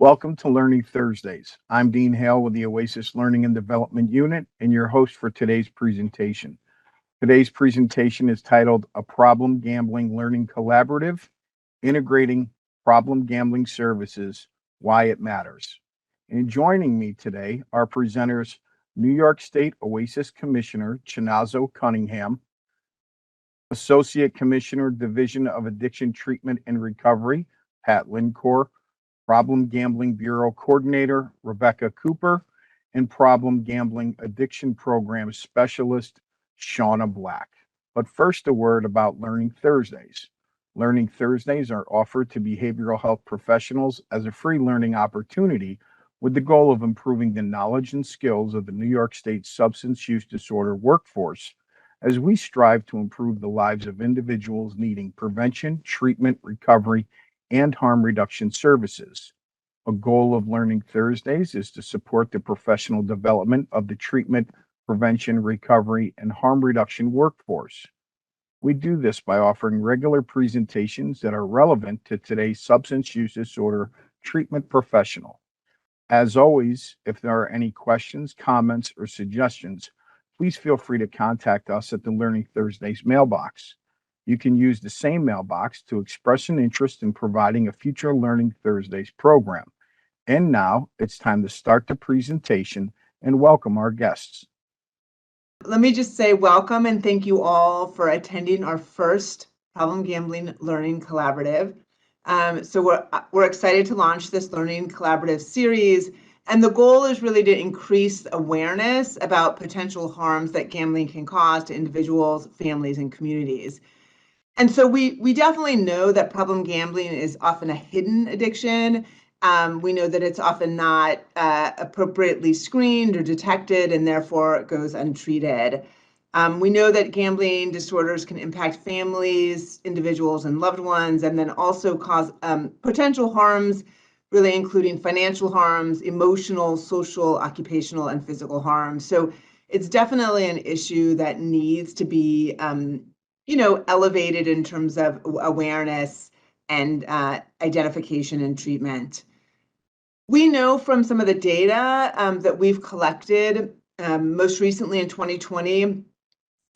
Welcome to Learning Thursdays. I'm Dean Hale with the OASAS Learning and Development Unit and your host for today's presentation. Today's presentation is titled A Problem Gambling Learning Collaborative, Integrating Problem Gambling Services, Why It Matters. And joining me today are presenters New York State OASAS Commissioner Chinazo Cunningham, Associate Commissioner, Division of Addiction Treatment and Recovery, Pat Lincor, Problem Gambling Bureau Coordinator, Rebecca Cooper, and Problem Gambling Addiction Program Specialist, Shauna Black. But first, a word about Learning Thursdays. Learning Thursdays are offered to behavioral health professionals as a free learning opportunity with the goal of improving the knowledge and skills of the New York State substance use disorder workforce as we strive to improve the lives of individuals needing prevention, treatment, recovery, and harm reduction services. A goal of Learning Thursdays is to support the professional development of the treatment, prevention, recovery, and harm reduction workforce. We do this by offering regular presentations that are relevant to today's substance use disorder treatment professional. As always, if there are any questions, comments, or suggestions, please feel free to contact us at the Learning Thursdays mailbox. You can use the same mailbox to express an interest in providing a future Learning Thursdays program. And now it's time to start the presentation and welcome our guests. Let me just say welcome and thank you all for attending our first Problem Gambling Learning Collaborative. So we're excited to launch this Learning Collaborative series, and the goal is really to increase awareness about potential harms that gambling can cause to individuals, families, and communities. And so we definitely know that problem gambling is often a hidden addiction. We know that it's often not appropriately screened or detected, and therefore it goes untreated. We know that gambling disorders can impact families, individuals, and loved ones, and then also cause potential harms, really including financial harms, emotional, social, occupational, and physical harms. So it's definitely an issue that needs to be elevated in terms of awareness and identification and treatment. We know from some of the data that we've collected, most recently in 2020,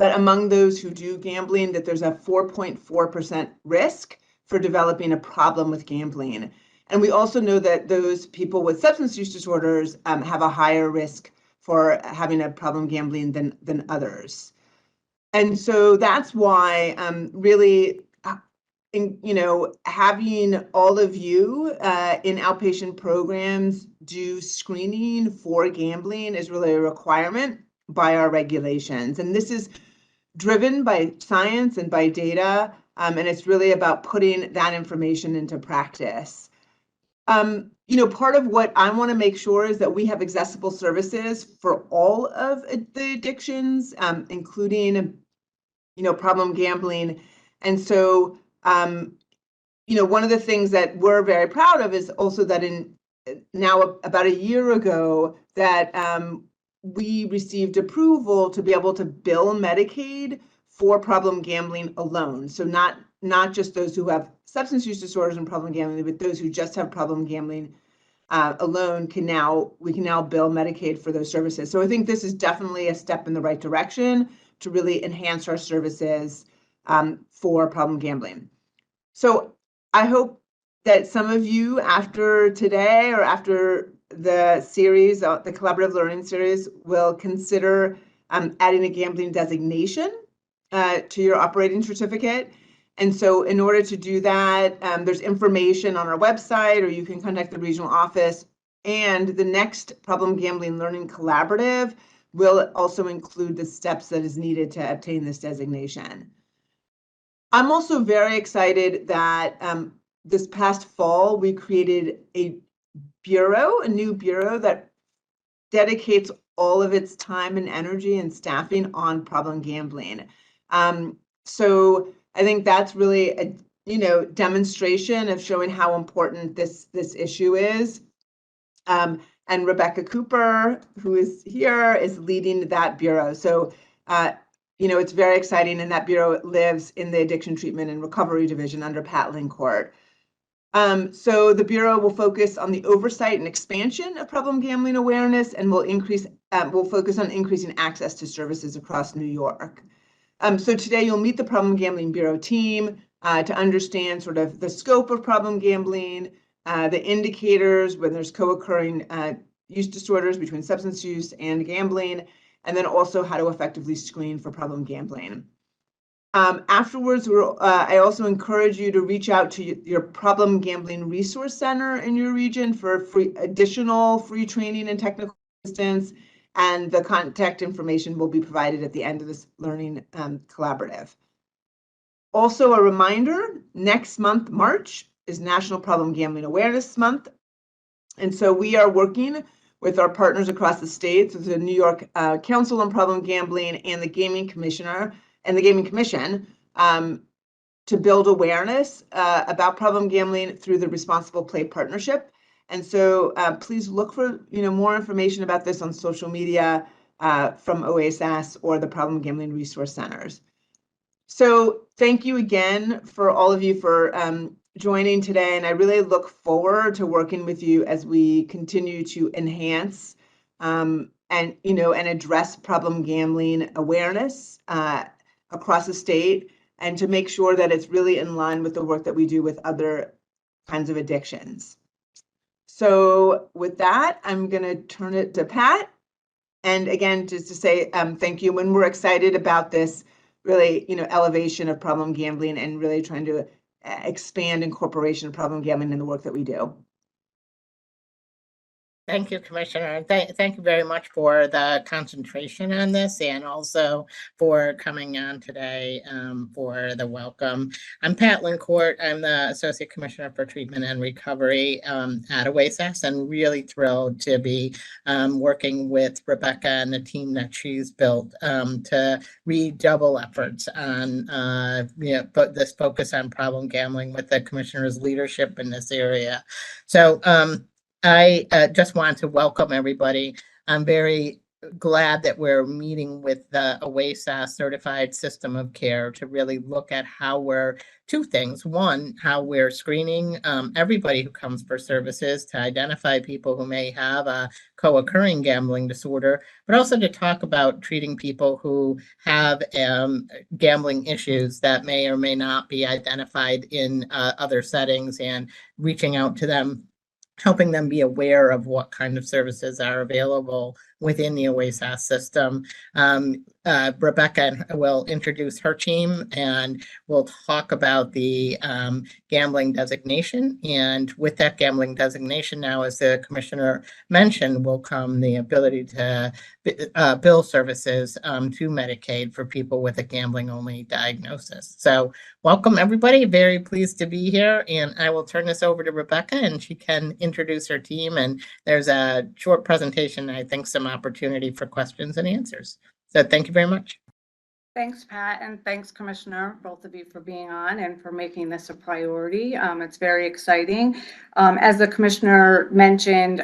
that among those who do gambling, that there's a 4.4% risk for developing a problem with gambling. And we also know that those people with substance use disorders have a higher risk for having a problem gambling than others. And so that's why really, having all of you in outpatient programs do screening for gambling is really a requirement by our regulations. And this is driven by science and by data, and it's really about putting that information into practice. Part of what I want to make sure is that we have accessible services for all of the addictions, including problem gambling. And so, one of the things that we're very proud of is also that now about a year ago that we received approval to be able to bill Medicaid for problem gambling alone. So not just those who have substance use disorders and problem gambling, but those who just have problem gambling alone we can now bill Medicaid for those services. So I think this is definitely a step in the right direction to really enhance our services for problem gambling. So I hope that some of you after today or after the series, the collaborative learning series, will consider adding a gambling designation to your operating certificate. And so in order to do that, there's information on our website, or you can contact the regional office. And the next Problem Gambling Learning Collaborative will also include the steps that is needed to obtain this designation. I'm also very excited that this past fall, we created a new bureau that dedicates all of its time and energy and staffing on problem gambling. So I think that's really a demonstration of showing how important this issue is. And Rebecca Cooper, who is here, is leading that bureau. So, it's very exciting, and that bureau lives in the Addiction Treatment and Recovery Division under Pat Lincor. So the Bureau will focus on the oversight and expansion of problem gambling awareness, and will focus on increasing access to services across New York. So today you'll meet the Problem Gambling Bureau team to understand sort of the scope of problem gambling, the indicators when there's co-occurring use disorders between substance use and gambling, and then also how to effectively screen for problem gambling. Afterwards, I also encourage you to reach out to your Problem Gambling Resource Center in your region for additional free training and technical assistance, and the contact information will be provided at the end of this learning collaborative. Also, a reminder, next month, March, is National Problem Gambling Awareness Month. And so we are working with our partners across the states, with the New York Council on Problem Gambling and the Gaming Commissioner and the Gaming Commission, to build awareness about problem gambling through the Responsible Play Partnership. And so please look for more information about this on social media from OASAS or the Problem Gambling Resource Centers. So thank you again for all of you for joining today, and I really look forward to working with you as we continue to enhance and address problem gambling awareness across the state, and to make sure that it's really in line with the work that we do with other kinds of addictions. So with that, I'm going to turn it to Pat. And again, just to say thank you. And we're excited about this really, elevation of problem gambling and really trying to expand incorporation of problem gambling in the work that we do. Thank you, Commissioner. Thank you very much for the concentration on this, and also for coming on today for the welcome. I'm Pat Lincourt. I'm the Associate Commissioner for Treatment and Recovery at OASAS, and really thrilled to be working with Rebecca and the team that she's built to redouble efforts on this focus on problem gambling with the Commissioner's leadership in this area. So I just want to welcome everybody. I'm very glad that we're meeting with the OASAS Certified System of Care to really look at how we're, two things. One, how we're screening everybody who comes for services to identify people who may have a co-occurring gambling disorder, but also to talk about treating people who have gambling issues that may or may not be identified in other settings, and reaching out to them, helping them be aware of what kind of services are available within the OASAS system. Rebecca will introduce her team, and we'll talk about the gambling designation. And with that gambling designation now, as the Commissioner mentioned, will come the ability to bill services to Medicaid for people with a gambling-only diagnosis. So welcome, everybody. Very pleased to be here. And I will turn this over to Rebecca, and she can introduce her team. And there's a short presentation, I think some opportunity for questions and answers. So thank you very much. Thanks, Pat, and thanks, Commissioner, both of you, for being on and for making this a priority. It's very exciting. As the Commissioner mentioned,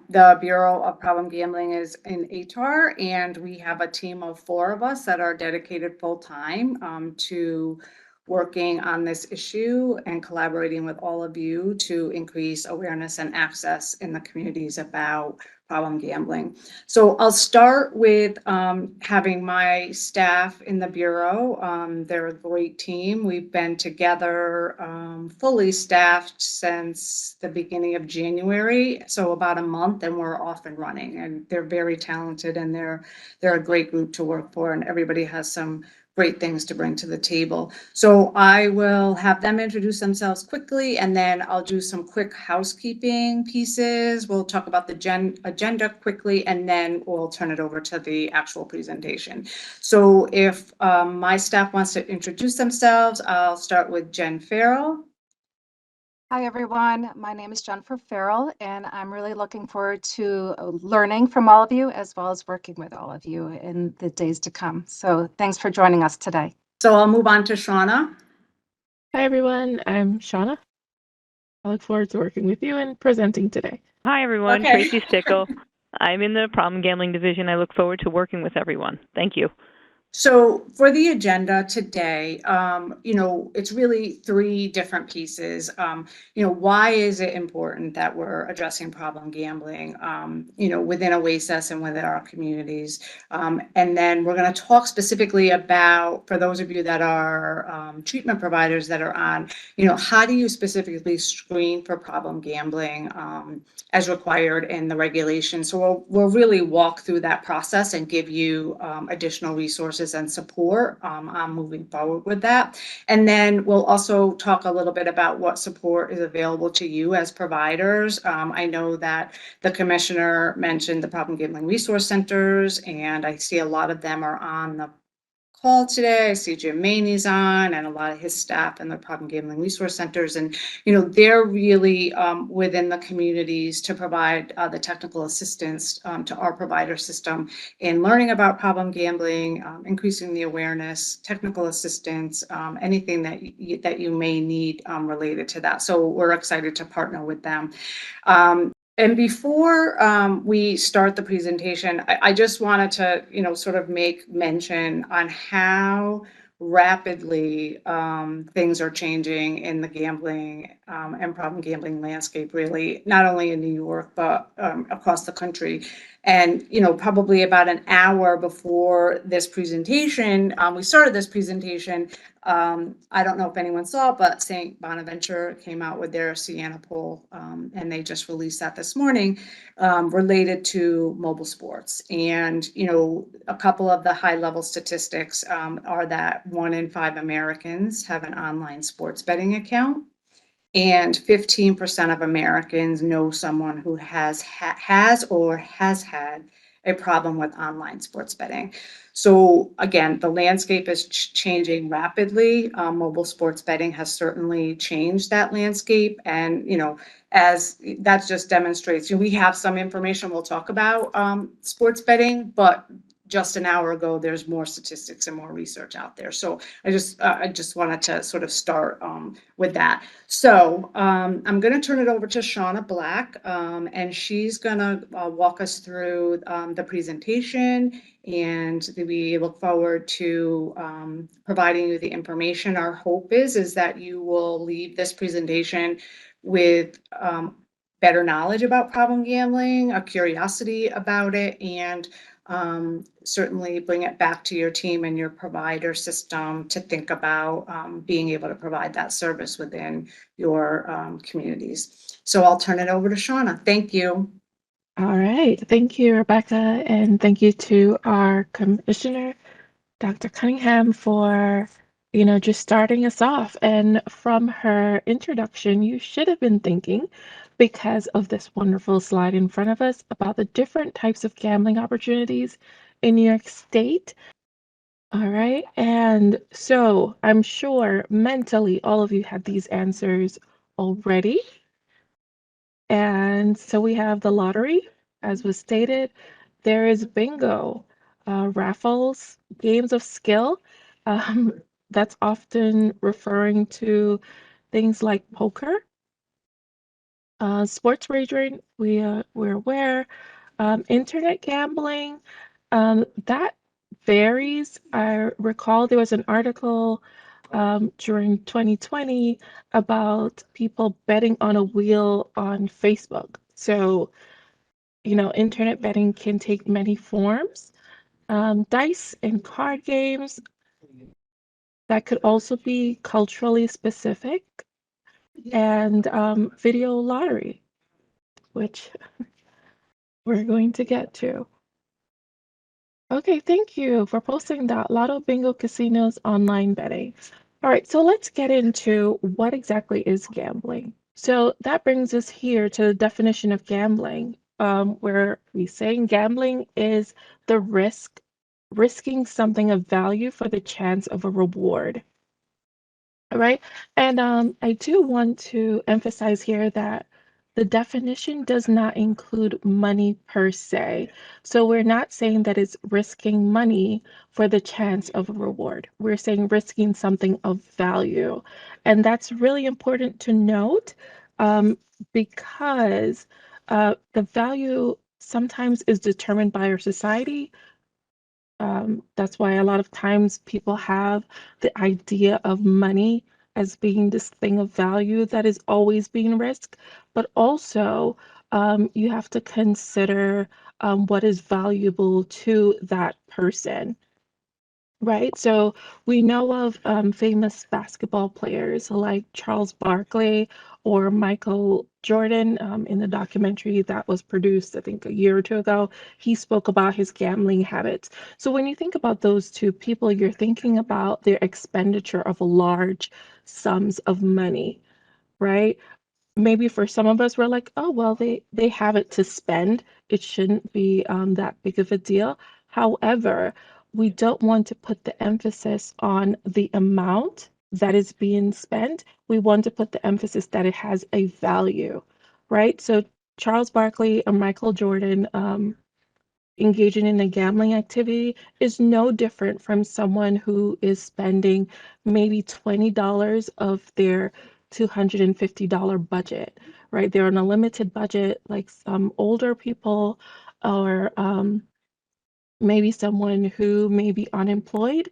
the Bureau of Problem Gambling is in ATAR, and we have a team of 4 of us that are dedicated full-time to working on this issue and collaborating with all of you to increase awareness and access in the communities about problem gambling. So I'll start with having my staff in the Bureau. They're a great team. We've been together fully staffed since the beginning of January, so about a month, and we're off and running. And they're very talented, and they're a great group to work for, and everybody has some great things to bring to the table. So I will have them introduce themselves quickly, and then I'll do some quick housekeeping pieces. We'll talk about the agenda quickly, and then we'll turn it over to the actual presentation. So if my staff wants to introduce themselves, I'll start with Jen Farrell. Hi, everyone. My name is Jennifer Farrell, and I'm really looking forward to learning from all of you, as well as working with all of you in the days to come. So thanks for joining us today. So I'll move on to Shauna. Hi, everyone. I'm Shauna. I look forward to working with you and presenting today. Hi, everyone. Okay. Tracy Stickle. I'm in the Problem Gambling Division. I look forward to working with everyone. Thank you. So for the agenda today, it's really three different pieces. Why is it important that we're addressing problem gambling, within OASAS and within our communities? And then we're going to talk specifically about, for those of you that are treatment providers that are on, how do you specifically screen for problem gambling as required in the regulation? So we'll really walk through that process and give you additional resources and support on moving forward with that. And then we'll also talk a little bit about what support is available to you as providers. I know that the commissioner mentioned the problem gambling resource centers, and I see a lot of them are on the call today. I see Jim Maney's on and a lot of his staff and the problem gambling resource centers. And, they're really within the communities to provide the technical assistance to our provider system in learning about problem gambling, increasing the awareness, technical assistance, anything that you may need related to that. So we're excited to partner with them. And before we start the presentation, I just wanted to, sort of make mention on how rapidly things are changing in the gambling and problem gambling landscape, really, not only in New York, but across the country. And, probably about an hour before this presentation, we started this presentation. I don't know if anyone saw, but St. Bonaventure came out with their Sienna poll, and they just released that this morning, related to mobile sports. And, a couple of the high level statistics are that 1 in 5 Americans have an online sports betting account. And 15% of Americans know someone who has or has had a problem with online sports betting. So again, the landscape is changing rapidly. Mobile sports betting has certainly changed that landscape. And, as that just demonstrates, we have some information we'll talk about sports betting, but just an hour ago, there's more statistics and more research out there. So I just wanted to sort of start with that. So I'm going to turn it over to Shauna Black, and she's going to walk us through the presentation, and we look forward to providing you the information. Our hope is that you will leave this presentation with better knowledge about problem gambling, a curiosity about it, and certainly bring it back to your team and your provider system to think about being able to provide that service within your communities. So I'll turn it over to Shauna. Thank you. All right. Thank you, Rebecca. And thank you to our commissioner, Dr. Cunningham, for, just starting us off. And from her introduction, you should have been thinking, because of this wonderful slide in front of us, about the different types of gambling opportunities in New York State. All right. And so I'm sure mentally all of you had these answers already. And so we have the lottery, as was stated. There is bingo, raffles, games of skill. That's often referring to things like poker. Sports wagering, we're aware. Internet gambling, that varies. I recall there was an article during 2020 about people betting on a wheel on Facebook. So, internet betting can take many forms. Dice and card games, that could also be culturally specific. And video lottery, which we're going to get to. Okay, thank you for posting that. Lotto, bingo, casinos, online betting. All right, so let's get into what exactly is gambling. So that brings us here to the definition of gambling, where we say gambling is the risking something of value for the chance of a reward. All right, and I do want to emphasize here that the definition does not include money per se. So we're not saying that it's risking money for the chance of a reward. We're saying risking something of value. And that's really important to note because the value sometimes is determined by our society That's why a lot of times people have the idea of money as being this thing of value that is always being risked, but also you have to consider what is valuable to that person. Right. So we know of famous basketball players like Charles Barkley or Michael Jordan in the documentary that was produced, I think, a year or two ago. He spoke about his gambling habits. So when you think about those two people, you're thinking about their expenditure of large sums of money, right? Maybe for some of us, we're like, oh, well, they have it to spend. It shouldn't be that big of a deal. However, we don't want to put the emphasis on the amount that is being spent. We want to put the emphasis that it has a value, right? So Charles Barkley or Michael Jordan engaging in a gambling activity is no different from someone who is spending maybe $20 of their $250 budget, right? They're on a limited budget, like some older people or maybe someone who may be unemployed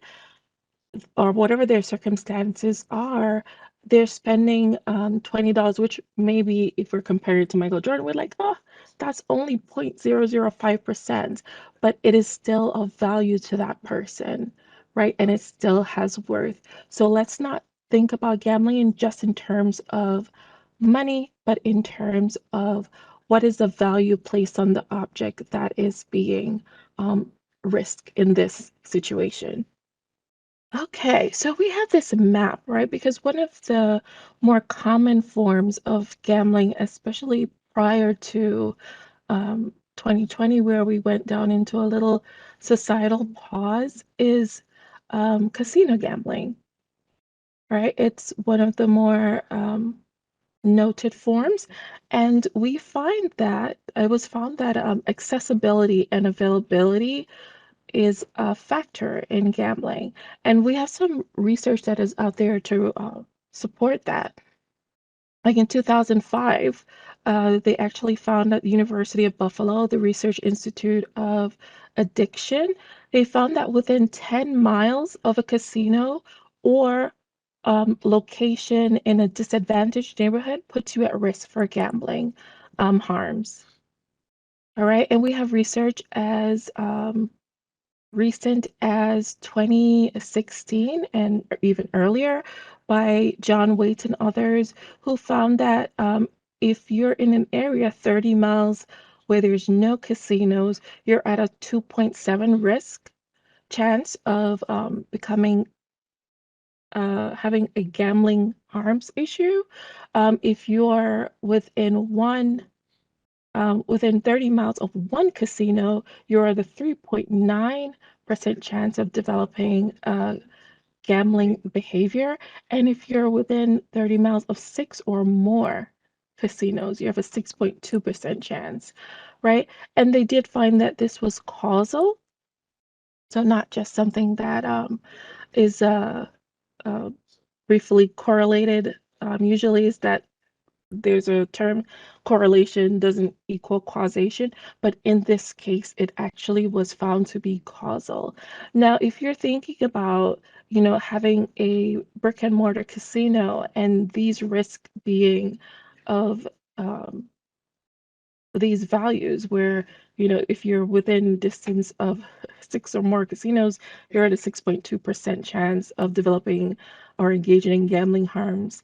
or whatever their circumstances are, they're spending $20, which maybe if we're compared to Michael Jordan, we're like, oh, that's only 0.005%, but it is still of value to that person, right? And it still has worth. So let's not think about gambling just in terms of money, but in terms of what is the value placed on the object that is being risked in this situation. Okay, so we have this map, right? Because one of the more common forms of gambling, especially prior to 2020, where we went down into a little societal pause, is casino gambling, right? It's one of the more noted forms, and we find that it was found that accessibility and availability is a factor in gambling. And we have some research that is out there to support that. Like in 2005, they actually found at the University of Buffalo, the Research Institute of Addiction, they found that within 10 miles of a casino or location in a disadvantaged neighborhood puts you at risk for gambling harms. All right, and we have research as recent as 2016 and even earlier by John Waite and others who found that if you're in an area 30 miles where there's no casinos, you're at a 2.7 risk chance of becoming having a gambling harms issue. If you're within 30 miles of one casino, you're at a 3.9% chance of developing gambling behavior. And if you're within 30 miles of 6 or more casinos, you have a 6.2% chance, right? And they did find that this was causal, so not just something that is uh, briefly correlated. Usually is that there's a term, correlation doesn't equal causation, but in this case, it actually was found to be causal. Now, if you're thinking about, having a brick and mortar casino and these risks being of these values where, if you're within distance of 6 or more casinos, you're at a 6.2% chance of developing or engaging in gambling harms.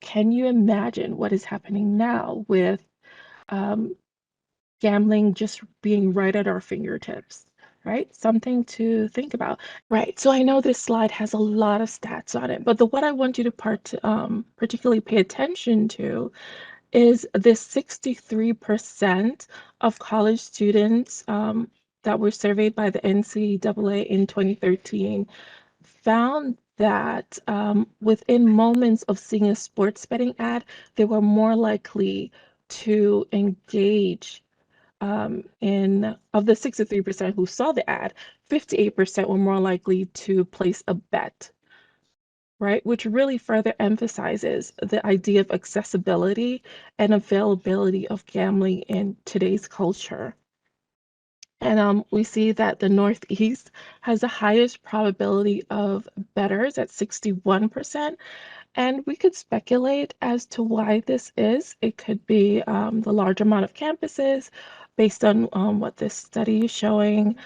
Can you imagine what is happening now with gambling just being right at our fingertips, right? Something to think about. Right. So I know this slide has a lot of stats on it, but what I want you to particularly pay attention to is this 63% of college students that were surveyed by the NCAA in 2013 found that within moments of seeing a sports betting ad, they were more likely to engage of the 63% who saw the ad, 58% were more likely to place a bet, right? Which really further emphasizes the idea of accessibility and availability of gambling in today's culture. And we see that the Northeast has the highest probability of betters at 61%. And we could speculate as to why this is. It could be the large amount of campuses based on what this study is showing.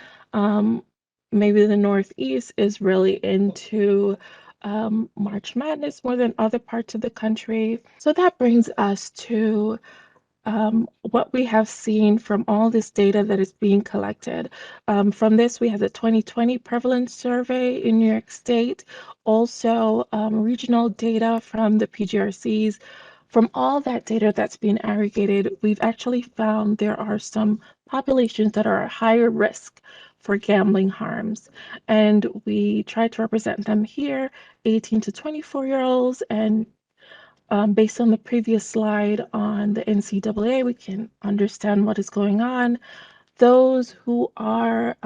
Maybe the Northeast is really into March Madness more than other parts of the country. So that brings us to what we have seen from all this data that is being collected. From this, we have the 2020 prevalence survey in New York State, also regional data from the PGRCs. From all that data that's being aggregated, we've actually found there are some populations that are at higher risk for gambling harms. And we try to represent them here, 18 to 24-year-olds, and based on the previous slide on the NCAA, we can understand what is going on. Those who are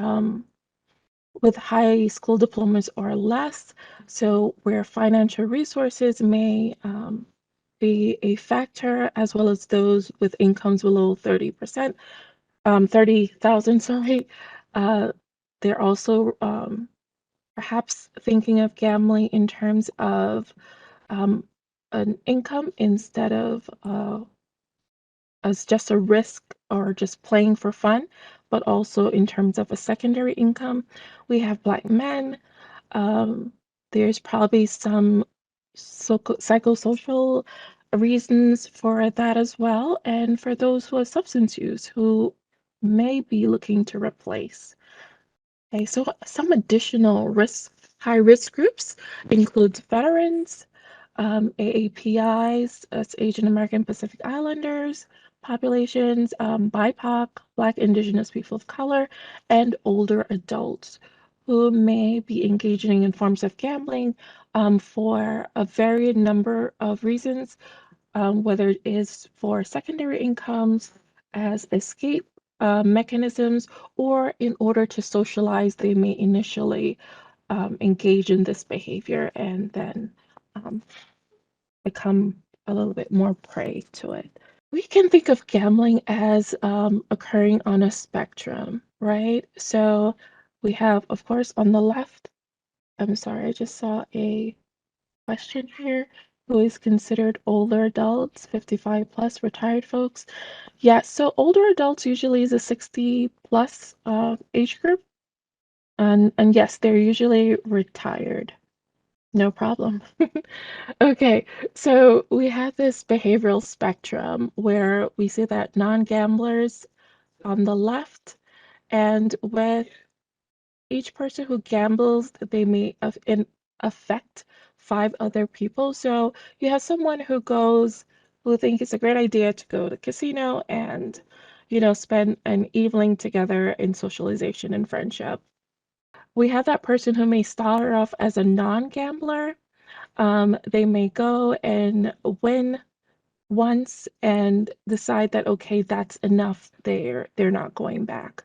with high school diplomas or less, so where financial resources may be a factor, as well as those with incomes below 30%, 30,000, sorry. They're also perhaps thinking of gambling in terms of an income instead of as just a risk or just playing for fun, but also in terms of a secondary income. We have Black men. There's probably some psychosocial reasons for that as well, and for those who have substance use who may be looking to replace. Okay, so some additional high risk groups includes veterans, AAPIs, that's Asian American Pacific Islanders, populations, BIPOC, Black Indigenous people of color, and older adults who may be engaging in forms of gambling for a varied number of reasons, whether it is for secondary incomes, as escape mechanisms, or in order to socialize, they may initially engage in this behavior and then become a little bit more prey to it. We can think of gambling as occurring on a spectrum, right? So we have, of course, on the left, I'm sorry, I just saw a question here. Who is considered older adults, 55 plus, retired folks? Yeah, so older adults usually is a 60 plus age group. And yes, they're usually retired. No problem. Okay, so we have this behavioral spectrum where we see that non-gamblers on the left, and with each person who gambles, they may affect 5 other people. So you have someone who think it's a great idea to go to the casino and, spend an evening together in socialization and friendship. We have that person who may start off as a non-gambler. They may go and win once and decide that, okay, that's enough. They're not going back.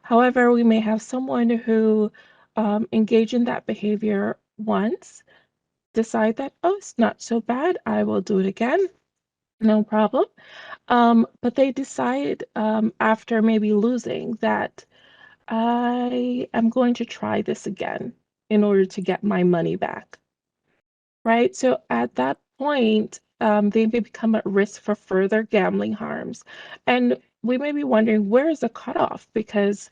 However, we may have someone who engage in that behavior once, decide that, oh, it's not so bad, I will do it again, no problem. But they decide after maybe losing that I am going to try this again in order to get my money back, right? So at that point, they may become at risk for further gambling harms. And we may be wondering, where is the cutoff? Because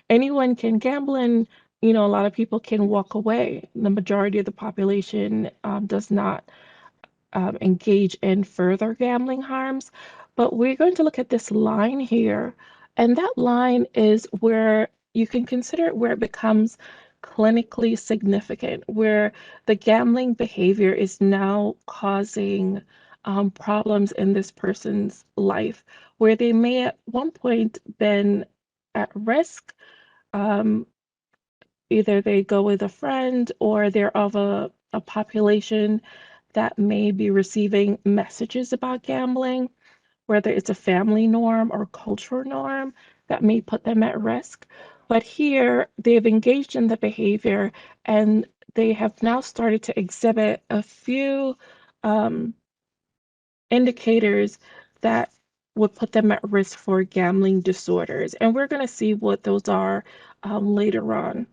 anyone can gamble, and a lot of people can walk away. The majority of the population does not engage in further gambling harms. But we're going to look at this line here, and that line is where you can consider it where it becomes clinically significant, where the gambling behavior is now causing problems in this person's life, where they may at one point been at risk. Either they go with a friend or they're of a population that may be receiving messages about gambling, whether it's a family norm or cultural norm that may put them at risk. But here they've engaged in the behavior and they have now started to exhibit a few indicators that would put them at risk for gambling disorders. And we're going to see what those are later on.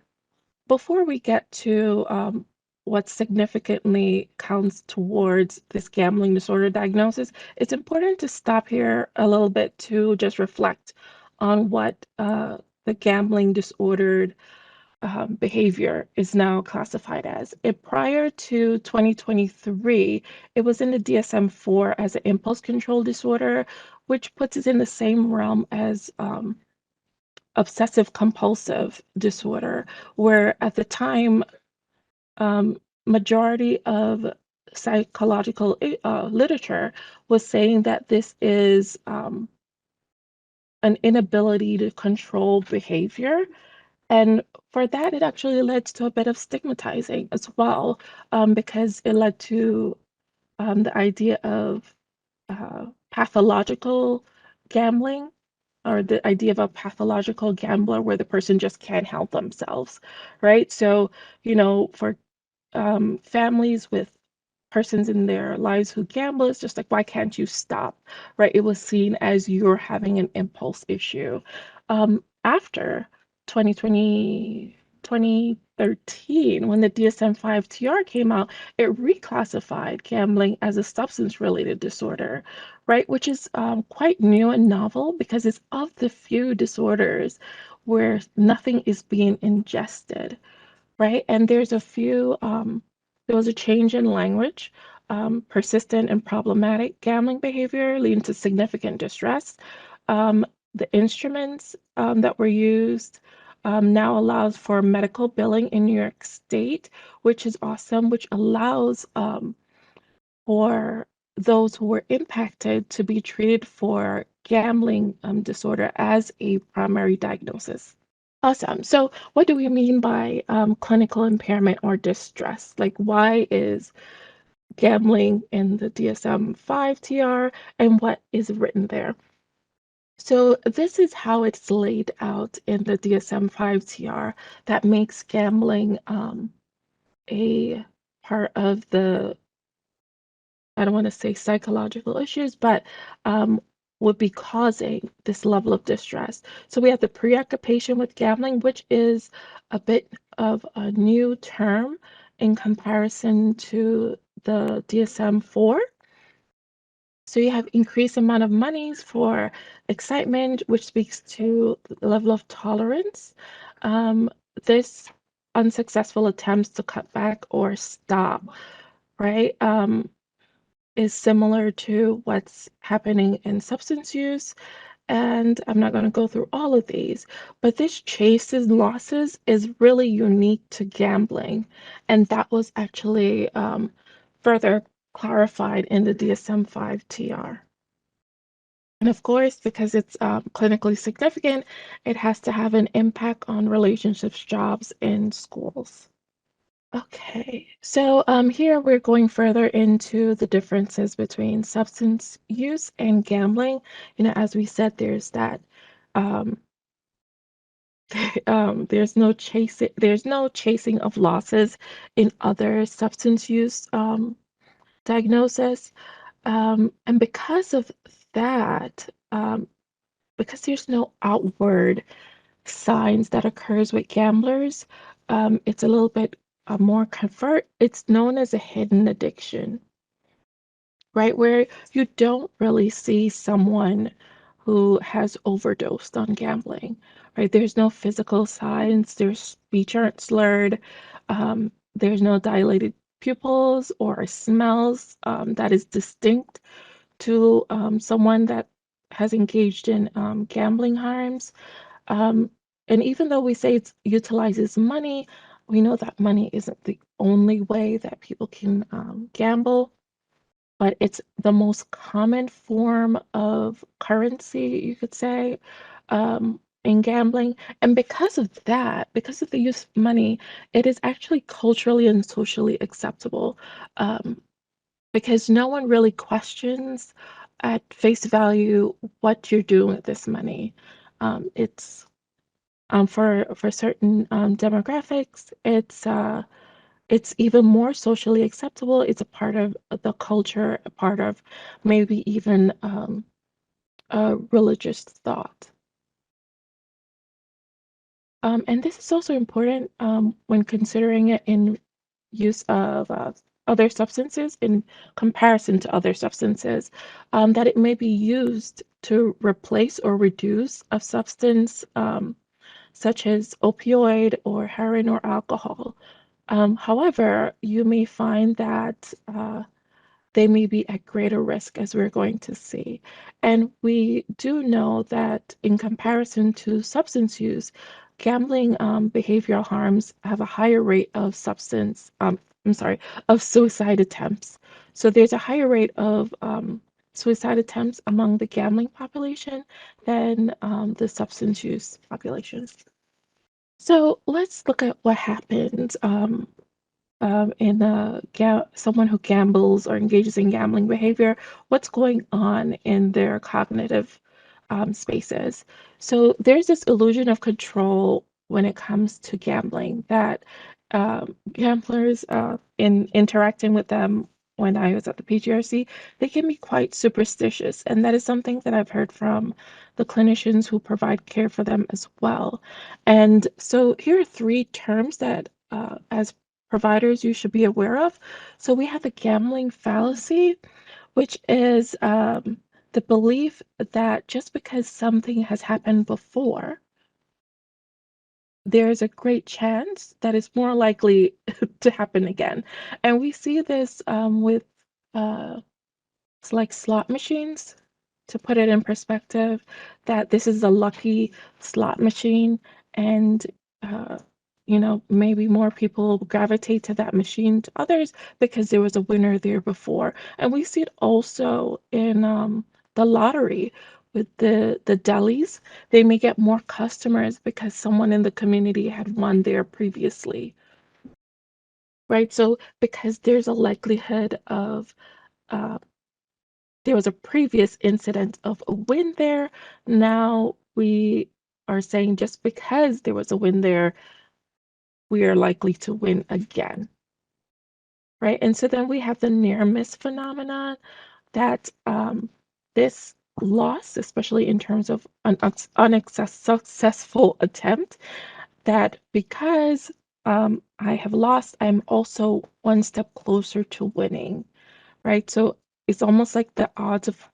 Before we get to what significantly counts towards this gambling disorder diagnosis, it's important to stop here a little bit to just reflect on what the gambling disordered behavior is now classified as. Prior to 2023, it was in the DSM-4 as an impulse control disorder, which puts it in the same realm as obsessive compulsive disorder, where at the time, majority of psychological literature was saying that this is an inability to control behavior. And for that, it actually led to a bit of stigmatizing as well, because it led to the idea of pathological gambling, or the idea of a pathological gambler where the person just can't help themselves, right? So, for families with persons in their lives who gamble, it's just like, why can't you stop, right? It was seen as you're having an impulse issue. After 2020, 2013, when the DSM-5 TR came out, it reclassified gambling as a substance-related disorder, right? Which is quite new and novel because it's of the few disorders where nothing is being ingested, right? And there was a change in language, persistent and problematic gambling behavior leading to significant distress. The instruments that were used now allows for medical billing in New York State, which is awesome, which allows for those who were impacted to be treated for gambling disorder as a primary diagnosis. Awesome. So what do we mean by clinical impairment or distress? Like, why is gambling in the DSM-5 TR, and what is written there? So this is how it's laid out in the DSM-5 TR that makes gambling a part of the, I don't want to say psychological issues, but would be causing this level of distress. So we have the preoccupation with gambling, which is a bit of a new term in comparison to the DSM-4. So you have increased amount of monies for excitement, which speaks to the level of tolerance. This unsuccessful attempts to cut back or stop, right? Is similar to what's happening in substance use. And I'm not going to go through all of these, but this chases losses is really unique to gambling. And that was actually further clarified in the DSM-5 TR. And of course, because it's clinically significant, it has to have an impact on relationships, jobs, and schools. Okay, so here we're going further into the differences between substance use and gambling. As we said, there's that there's no chasing of losses in other substance use diagnosis. And because of that, because there's no outward signs that occurs with gamblers, it's a little bit more covert. It's known as a hidden addiction, right? Where you don't really see someone who has overdosed on gambling, right? There's no physical signs, their speech aren't slurred, there's no dilated pupils or smells that is distinct to someone that has engaged in gambling harms. And even though we say it utilizes money, we know that money isn't the only way that people can gamble, but it's the most common form of currency, you could say, in gambling. And because of that, because of the use of money, it is actually culturally and socially acceptable, because no one really questions at face value what you're doing with this money. It's for certain demographics, it's even more socially acceptable. It's a part of the culture, a part of maybe even religious thought. And this is also important when considering it in use of other substances in comparison to other substances, that it may be used to replace or reduce a substance such as opioid or heroin or alcohol. However, you may find that they may be at greater risk, as we're going to see. And we do know that in comparison to substance use, gambling behavioral harms have a higher rate of of suicide attempts. So there's a higher rate of suicide attempts among the gambling population than the substance use population. So let's look at what happens in someone who gambles or engages in gambling behavior, what's going on in their cognitive spaces. So there's this illusion of control when it comes to gambling that gamblers, in interacting with them when I was at the PGRC, they can be quite superstitious. And that is something that I've heard from the clinicians who provide care for them as well. And so here are three terms that as providers you should be aware of. So we have the gambling fallacy, which is the belief that just because something has happened before, there's a great chance that it's more likely to happen again. And we see this with it's like slot machines, to put it in perspective, that this is a lucky slot machine, and maybe more people gravitate to that machine to others because there was a winner there before. And we see it also in the lottery with the delis. They may get more customers because someone in the community had won there previously, right? So because there's a likelihood of there was a previous incident of a win there. Now we are saying just because there was a win there, we are likely to win again, right? And so then we have the near miss phenomenon that this loss, especially in terms of an unsuccessful attempt, that because I have lost, I'm also one step closer to winning, right? So it's almost like the odds of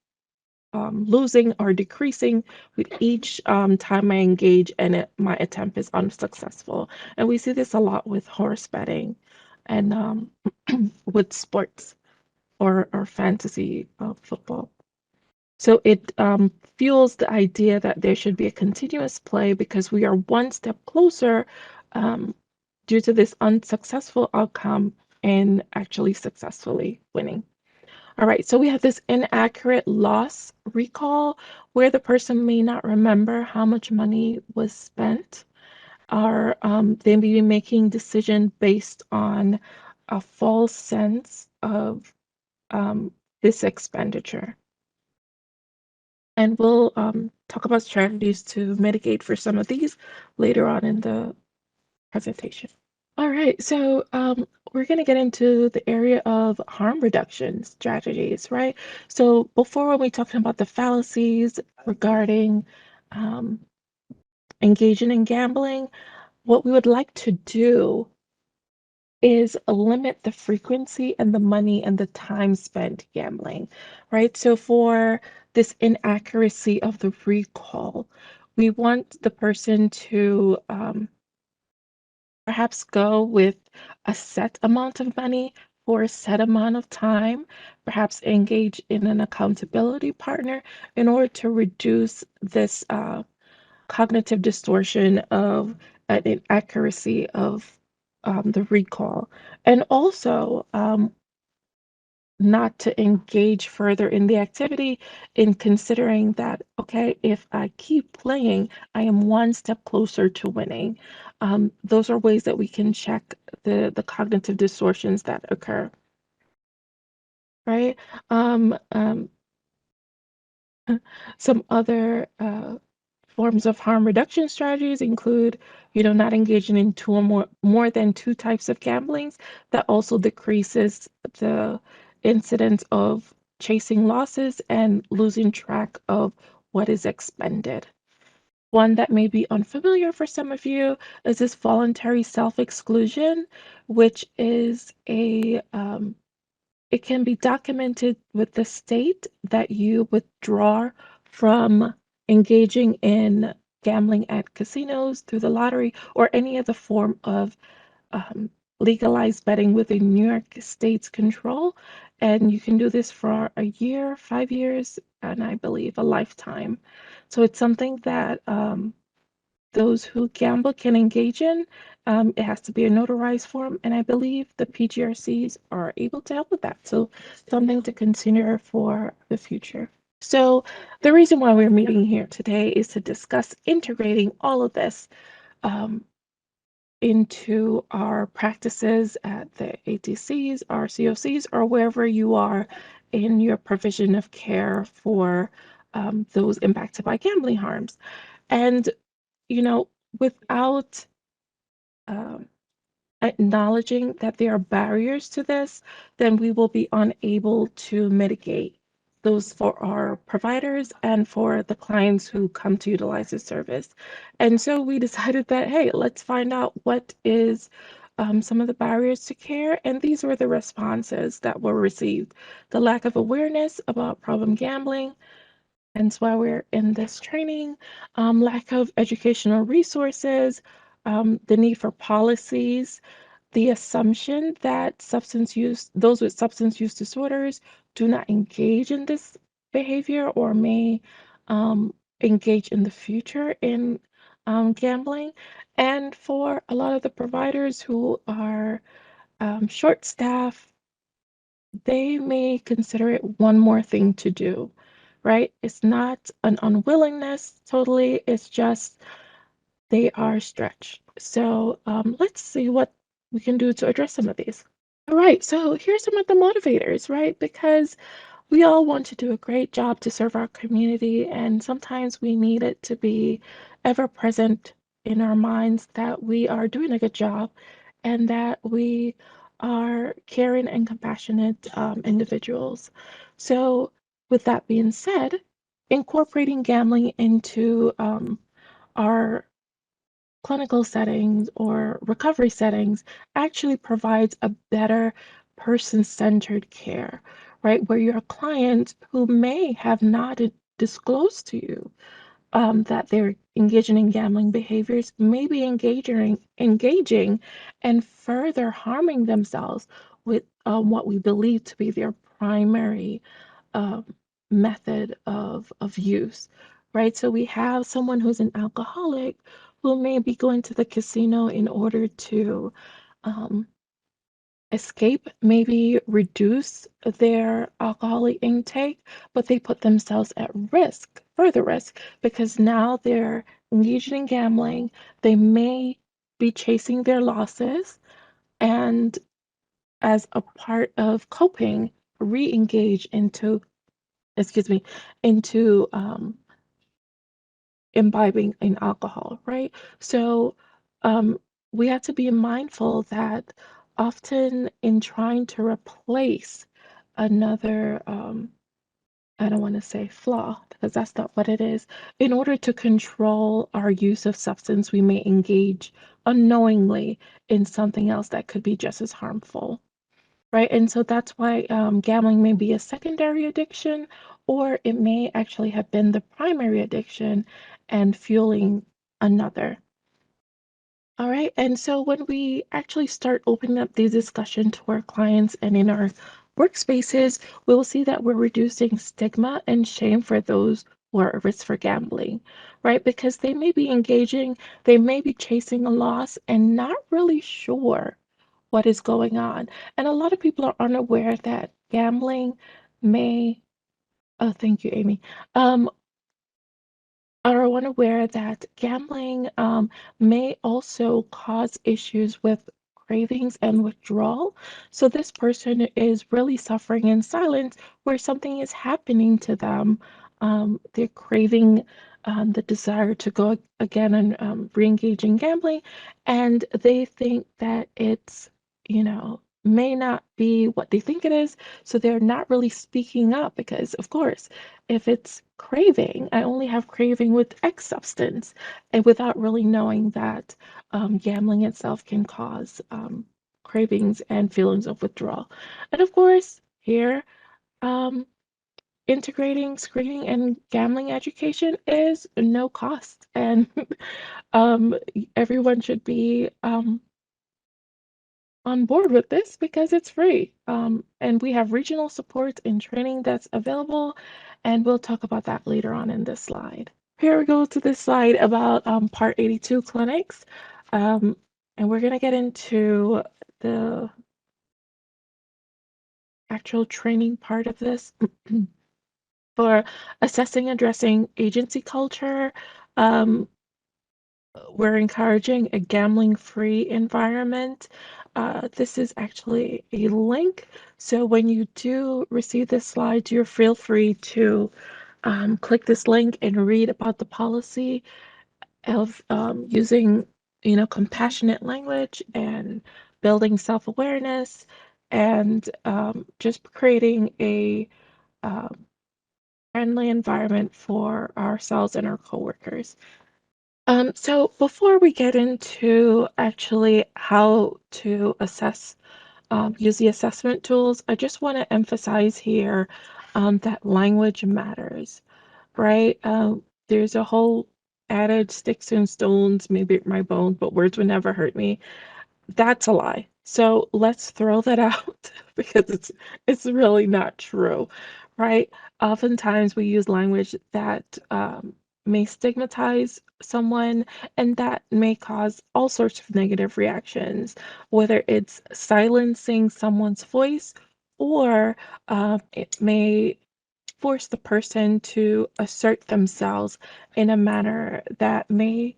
losing or decreasing with each time I engage and my attempt is unsuccessful. And we see this a lot with horse betting and with sports or fantasy football. So it fuels the idea that there should be a continuous play because we are one step closer due to this unsuccessful outcome and actually successfully winning. All right, so we have this inaccurate loss recall where the person may not remember how much money was spent, or they may be making decision based on a false sense of this expenditure. And we'll talk about strategies to mitigate for some of these later on in the presentation. All right, so we're going to get into the area of harm reduction strategies, right? So before, when we talked about the fallacies regarding engaging in gambling, what we would like to do is limit the frequency and the money and the time spent gambling, right? So for this inaccuracy of the recall, we want the person to perhaps go with a set amount of money for a set amount of time, perhaps engage in an accountability partner in order to reduce this cognitive distortion of an inaccuracy of the recall. And also, not to engage further in the activity in considering that, okay, if I keep playing, I am one step closer to winning. Those are ways that we can check the cognitive distortions that occur, right? Some other forms of harm reduction strategies include, not engaging in two or more than two types of gamblings. That also decreases the incidence of chasing losses and losing track of what is expended. One that may be unfamiliar for some of you is this voluntary self-exclusion, which is it can be documented with the state that you withdraw from engaging in gambling at casinos, through the lottery, or any other form of legalized betting within New York State's control. And you can do this for a year, 5 years, and I believe a lifetime. So it's something that those who gamble can engage in. It has to be a notarized form, and I believe the PGRCs are able to help with that. So something to consider for the future. So the reason why we're meeting here today is to discuss integrating all of this into our practices at the ATCs, our COCs, or wherever you are in your provision of care for those impacted by gambling harms. And, you know, without acknowledging that there are barriers to this, then we will be unable to mitigate those for our providers and for the clients who come to utilize the service. And so we decided that, hey, let's find out what is some of the barriers to care. And these were the responses that were received. The lack of awareness about problem gambling, hence why we're in this training, lack of educational resources, the need for policies, the assumption that those with substance use disorders do not engage in this behavior or may engage in the future in gambling. And for a lot of the providers who are short-staffed, they may consider it one more thing to do, right? It's not an unwillingness totally, it's just they are stretched. So let's see what we can do to address some of these. All right, so here's some of the motivators, right? Because we all want to do a great job to serve our community, and sometimes we need it to be ever present in our minds that we are doing a good job and that we are caring and compassionate individuals. So, with that being said, incorporating gambling into our clinical settings or recovery settings actually provides a better person-centered care, right? Where your client who may have not disclosed to you that they're engaging in gambling behaviors may be engaging and further harming themselves with what we believe to be their primary um, method of use, right? So we have someone who's an alcoholic who may be going to the casino in order to um, escape, maybe reduce their alcoholic intake, but they put themselves at risk, further risk, because now they're engaged in gambling. They may be chasing their losses, and as a part of coping, re-engage into into imbibing in alcohol, right? So we have to be mindful that often in trying to replace another, I don't want to say flaw, because that's not what it is. In order to control our use of substance, we may engage unknowingly in something else that could be just as harmful. Right, and so that's why gambling may be a secondary addiction, or it may actually have been the primary addiction and fueling another. All right, and so when we actually start opening up these discussions to our clients and in our workspaces, we'll see that we're reducing stigma and shame for those who are at risk for gambling, right? Because they may be engaging, they may be chasing a loss and not really sure what is going on. And a lot of people are unaware that gambling may, oh, thank you, Amy, are unaware that gambling may also cause issues with cravings and withdrawal. So this person is really suffering in silence where something is happening to them. They're craving the desire to go again and re-engage in gambling, and they think that it's, you know, may not be what they think it is, so they're not really speaking up because, of course, if it's craving, I only have craving with X substance, and without really knowing that gambling itself can cause cravings and feelings of withdrawal. And of course, here, integrating screening and gambling education is no cost, and everyone should be on board with this because it's free. And we have regional support and training that's available, and we'll talk about that later on in this slide. Here we go to this slide about Part 82 clinics. And we're going to get into the actual training part of this. For assessing and addressing agency culture, we're encouraging a gambling-free environment. This is actually a link. So when you do receive this slide, you're feel free to click this link and read about the policy of using, compassionate language and building self-awareness and just creating a friendly environment for ourselves and our coworkers. So before we get into actually how to assess, use the assessment tools, I just want to emphasize here that language matters, right? There's a whole adage, sticks and stones may break my bones, but words would never hurt me. That's a lie. So let's throw that out because it's really not true, right? Oftentimes we use language that may stigmatize someone and that may cause all sorts of negative reactions, whether it's silencing someone's voice or it may force the person to assert themselves in a manner that may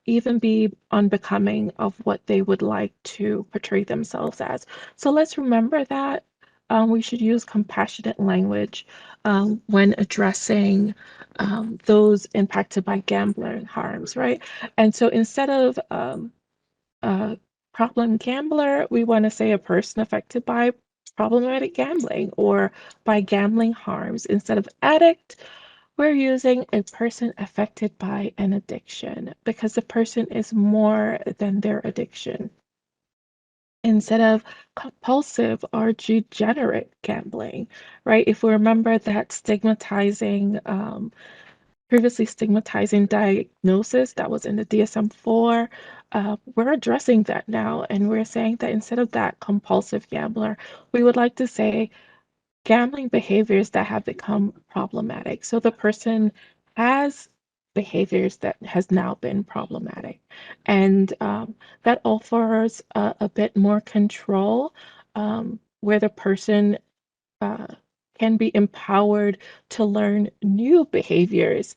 even be unbecoming of what they would like to portray themselves as. So let's remember that we should use compassionate language when addressing those impacted by gambling harms, right? And so instead of problem gambler, we want to say a person affected by problematic gambling or by gambling harms. Instead of addict, we're using a person affected by an addiction because the person is more than their addiction. Instead of compulsive or degenerate gambling, right? If we remember that previously stigmatizing diagnosis that was in the DSM-4, we're addressing that now, and we're saying that instead of that compulsive gambler, we would like to say gambling behaviors that have become problematic. So the person has behaviors that has now been problematic, and that offers a bit more control, where the person can be empowered to learn new behaviors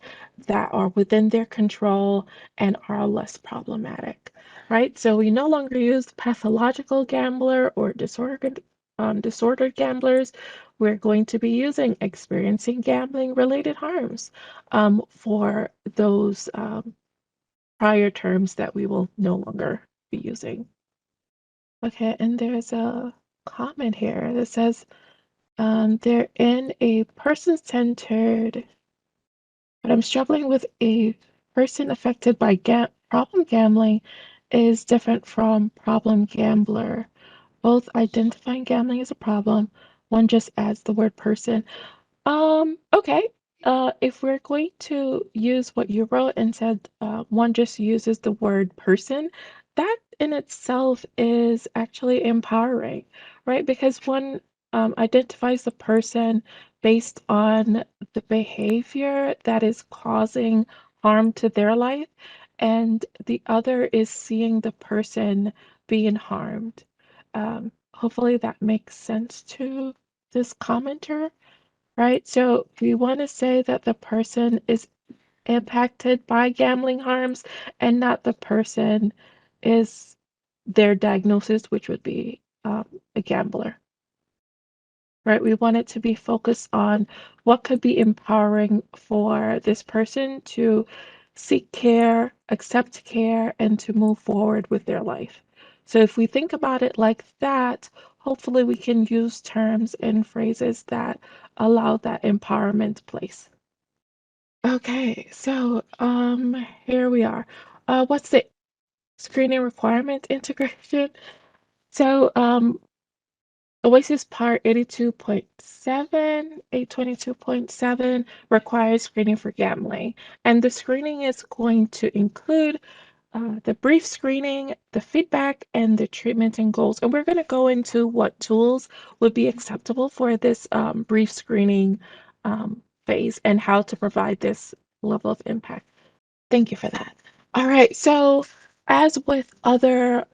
that are within their control and are less problematic, right? So we no longer use pathological gambler or disordered gamblers. We're going to be using experiencing gambling related harms for those prior terms that we will no longer be using. Okay, and there's a comment here that says, they're in a person-centered, but I'm struggling with a person affected by problem gambling is different from problem gambler. Both identifying gambling as a problem, one just adds the word person. Okay. If we're going to use what you wrote and said one just uses the word person, that in itself is actually empowering, right? Because one identifies the person based on the behavior that is causing harm to their life, and the other is seeing the person being harmed. Hopefully that makes sense to this commenter. Right, so we want to say that the person is impacted by gambling harms and not the person is their diagnosis, which would be a gambler. Right, we want it to be focused on what could be empowering for this person to seek care, accept care, and to move forward with their life. So if we think about it like that, hopefully we can use terms and phrases that allow that empowerment place. Okay, so here we are. What's the screening requirement integration? So OASAS Part 82.7, 822.7 requires screening for gambling. And the screening is going to include the brief screening, the feedback, and the treatment and goals. And we're going to go into what tools would be acceptable for this brief screening phase and how to provide this level of impact. Thank you for that. All right, so as with other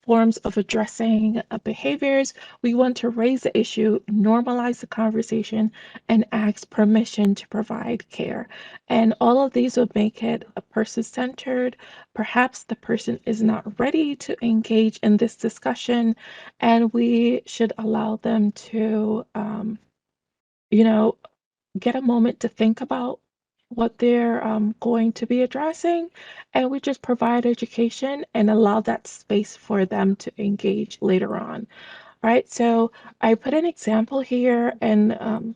forms of addressing behaviors, we want to raise the issue, normalize the conversation, and ask permission to provide care. And all of these would make it a person-centered. Perhaps the person is not ready to engage in this discussion, and we should allow them to, you know, get a moment to think about what they're going to be addressing, and we just provide education and allow that space for them to engage later on. All right, so I put an example here, and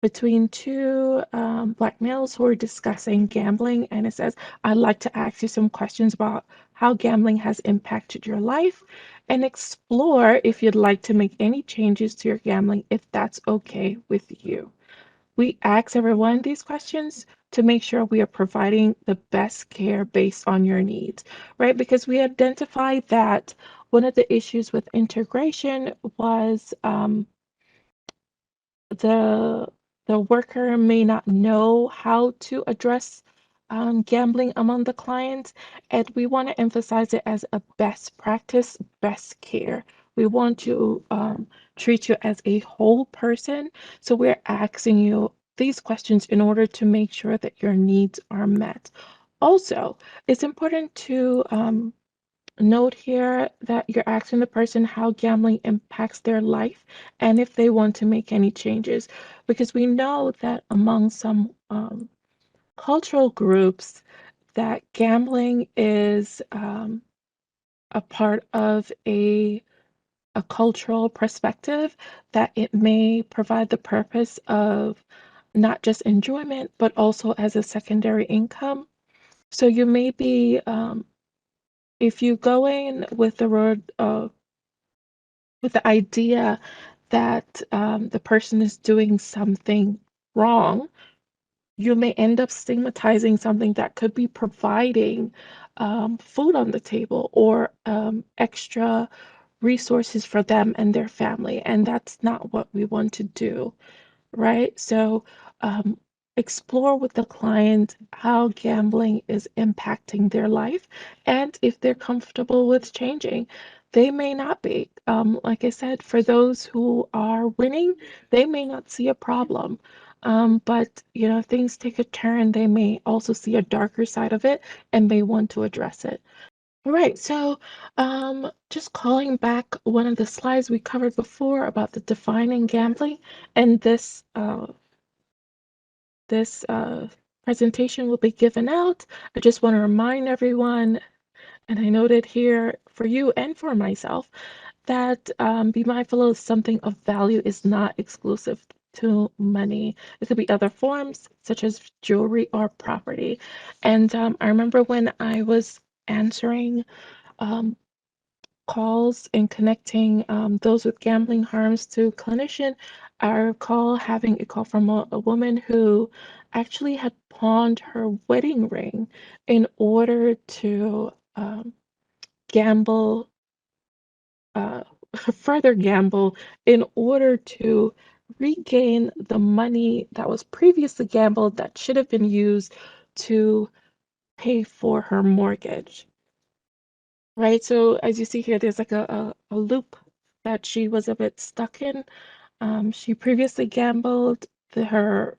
between two Black males who are discussing gambling, and it says, I'd like to ask you some questions about how gambling has impacted your life and explore if you'd like to make any changes to your gambling, if that's okay with you. We ask everyone these questions to make sure we are providing the best care based on your needs, right? Because we identified that one of the issues with integration was the worker may not know how to address gambling among the clients, and we want to emphasize it as a best practice, best care. We want to treat you as a whole person, so we're asking you these questions in order to make sure that your needs are met. Also, it's important to note here that you're asking the person how gambling impacts their life and if they want to make any changes, because we know that among some cultural groups that gambling is a part of a cultural perspective, that it may provide the purpose of not just enjoyment but also as a secondary income. So you may be if you go in with the road with the idea that the person is doing something wrong, you may end up stigmatizing something that could be providing food on the table or extra resources for them and their family. And that's not what we want to do, right? So um, explore with the client how gambling is impacting their life and if they're comfortable with changing. They may not be. Like I said, for those who are winning, they may not see a problem. But if things take a turn, they may also see a darker side of it and may want to address it. All right, so just calling back one of the slides we covered before about the defining gambling, and this presentation will be given out. I just want to remind everyone, and I noted here for you and for myself, that be mindful of something of value is not exclusive to money. It could be other forms such as jewelry or property. And I remember when I was answering calls and connecting those with gambling harms to clinician. I recall having a call from a woman who actually had pawned her wedding ring in order to gamble, uh, further gamble, in order to regain the money that was previously gambled that should have been used to pay for her mortgage. Right, so as you see here, there's like a loop that she was a bit stuck in. She previously gambled her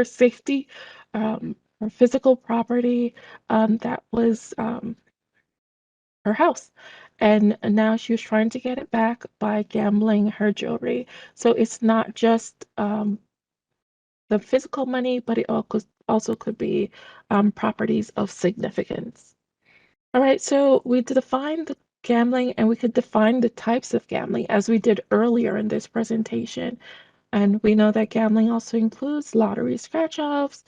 safety, her physical property, that was her house. And now she was trying to get it back by gambling her jewelry. So it's not just the physical money, but it also could be properties of significance. All right, so we defined the gambling and we could define the types of gambling as we did earlier in this presentation. And we know that gambling also includes lottery scratch-offs,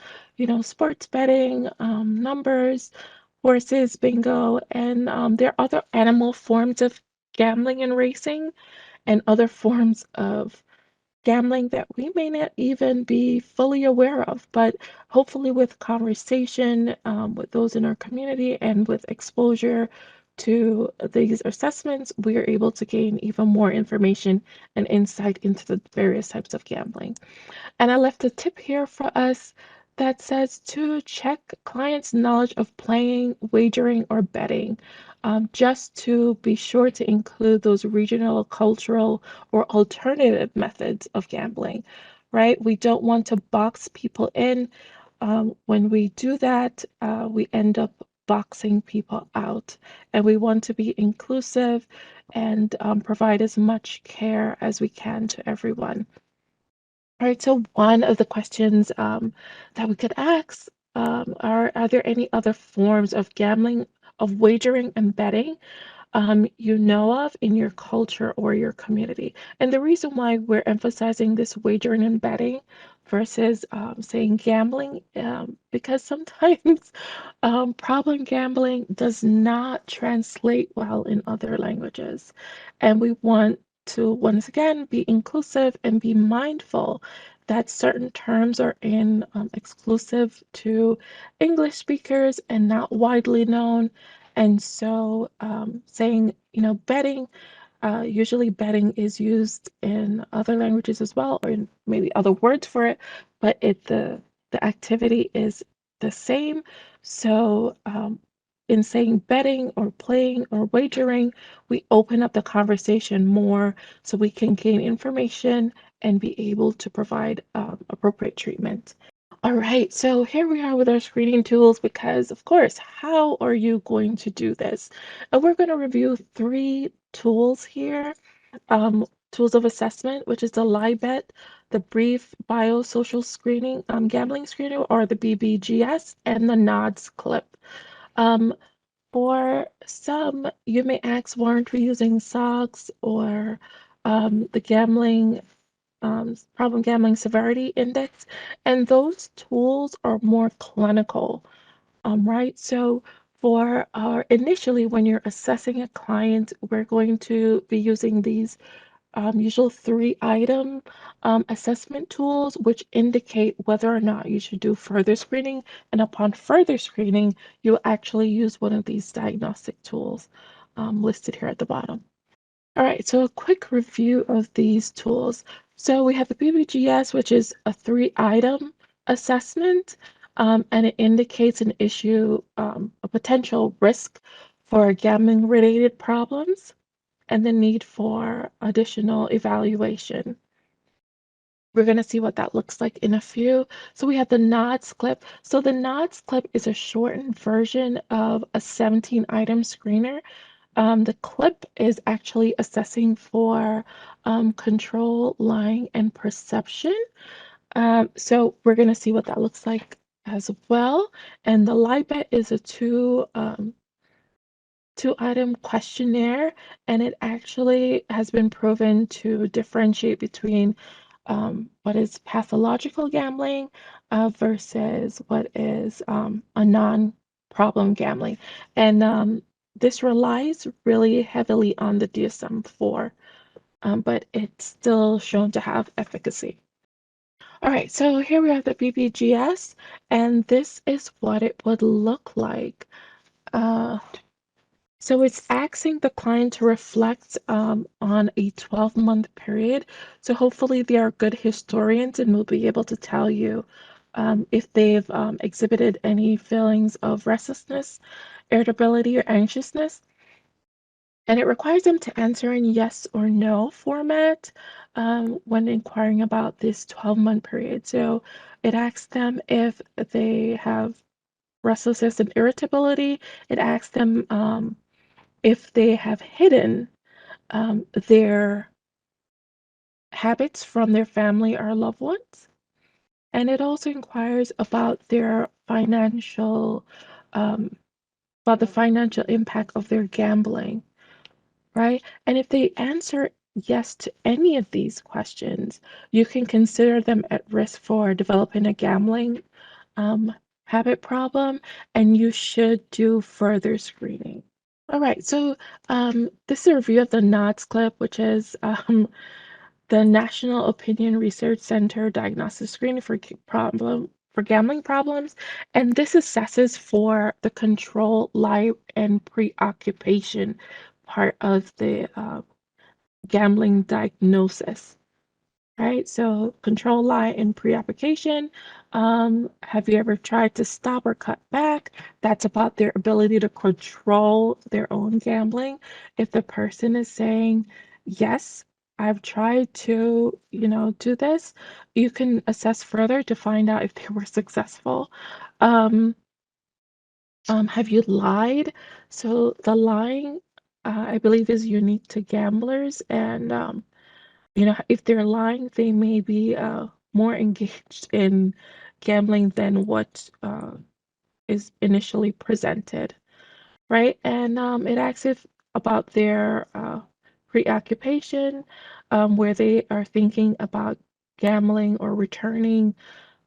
sports betting, numbers, horses, bingo, and there are other animal forms of gambling and racing and other forms of gambling that we may not even be fully aware of, but hopefully with conversation with those in our community and with exposure to these assessments, we are able to gain even more information and insight into the various types of gambling. And I left a tip here for us that says to check clients' knowledge of playing, wagering, or betting, just to be sure to include those regional, cultural, or alternative methods of gambling, right? We don't want to box people in. When we do that, we end up boxing people out. And we want to be inclusive and provide as much care as we can to everyone. All right, so one of the questions that we could ask are there any other forms of gambling, of wagering and betting you know of in your culture or your community? And the reason why we're emphasizing this wagering and betting versus saying gambling, because sometimes problem gambling does not translate well in other languages. And we want to, once again, be inclusive and be mindful that certain terms are exclusive to English speakers and not widely known. And so saying, betting, usually betting is used in other languages as well, or in maybe other words for it, but the activity is the same. So in saying betting or playing or wagering, we open up the conversation more so we can gain information and be able to provide appropriate treatment. All right, so here we are with our screening tools because, of course, how are you going to do this? And we're going to review 3 tools here. Tools of assessment, which is the LIBET, the brief biosocial screening, gambling screening, or the BBGS, and the NODS clip. For some, you may ask, why aren't we using SOGS or the gambling problem gambling severity index? And those tools are more clinical, right? So for initially, when you're assessing a client, we're going to be using these usual 3-item assessment tools, which indicate whether or not you should do further screening. And upon further screening, you'll actually use one of these diagnostic tools listed here at the bottom. All right, so a quick review of these tools. So we have the PBGS, which is a 3-item assessment, and it indicates an issue, a potential risk for gambling-related problems and the need for additional evaluation. We're going to see what that looks like in a few. So we have the NODS clip. So the NODS clip is a shortened version of a 17-item screener. The clip is actually assessing for control, lying, and perception. So we're going to see what that looks like as well. And the LIBET is a 2-item questionnaire, and it actually has been proven to differentiate between what is pathological gambling versus what is a non-problem gambling. And this relies really heavily on the DSM-4, but it's still shown to have efficacy. All right, so here we have the PBGS, and this is what it would look like. So it's asking the client to reflect on a 12-month period. So hopefully they are good historians and will be able to tell you if they've exhibited any feelings of restlessness, irritability, or anxiousness. And it requires them to answer in yes or no format when inquiring about this 12-month period. So it asks them if they have restlessness and irritability. It asks them if they have hidden their habits from their family or loved ones. And it also inquires about their financial about the financial impact of their gambling, right? And if they answer yes to any of these questions, you can consider them at risk for developing a gambling habit problem, and you should do further screening. All right, so this is a review of the NODS clip, which is the National Opinion Research Center Diagnostic Screening for gambling problems, and this assesses for the control, lie, and preoccupation part of the gambling diagnosis. Right, so control, lie, and preoccupation. Have you ever tried to stop or cut back? That's about their ability to control their own gambling. If the person is saying, yes, I've tried to, do this, you can assess further to find out if they were successful. Have you lied? So the lying, I believe, is unique to gamblers, and if they're lying, they may be more engaged in gambling than what is initially presented, right? And it asks if about their preoccupation, where they are thinking about gambling or returning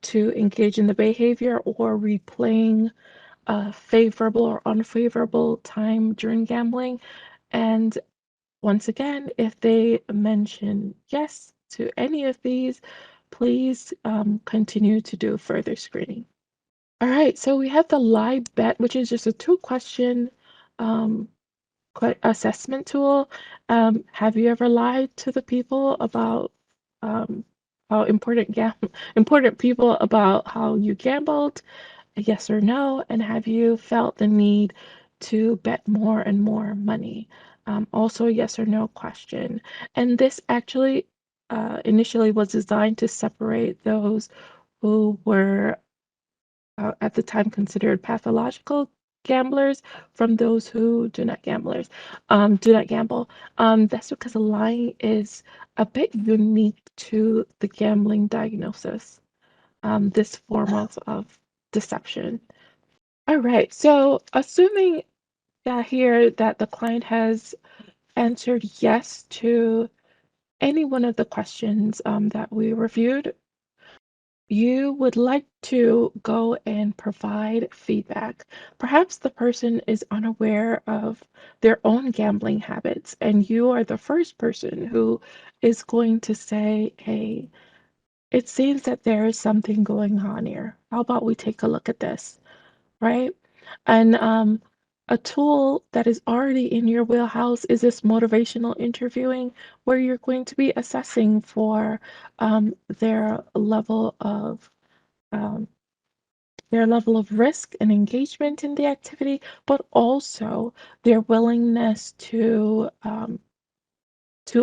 to engage in the behavior or replaying a favorable or unfavorable time during gambling. And once again, if they mention yes to any of these, please continue to do further screening. All right, so we have the lie bet, which is just a 2-question assessment tool. Have you ever lied to the people about how important people about how you gambled? Yes or no? And have you felt the need to bet more and more money? Also a yes or no question. And this actually initially was designed to separate those who were at the time considered pathological gamblers from those who do not gamble. That's because lying is a bit unique to the gambling diagnosis, this form of deception. All right, so assuming that the client has answered yes to any one of the questions that we reviewed, you would like to go and provide feedback. Perhaps the person is unaware of their own gambling habits, and you are the first person who is going to say, hey, it seems that there is something going on here. How about we take a look at this, right? And a tool that is already in your wheelhouse is this motivational interviewing, where you're going to be assessing for their level of um, risk and engagement in the activity, but also their willingness to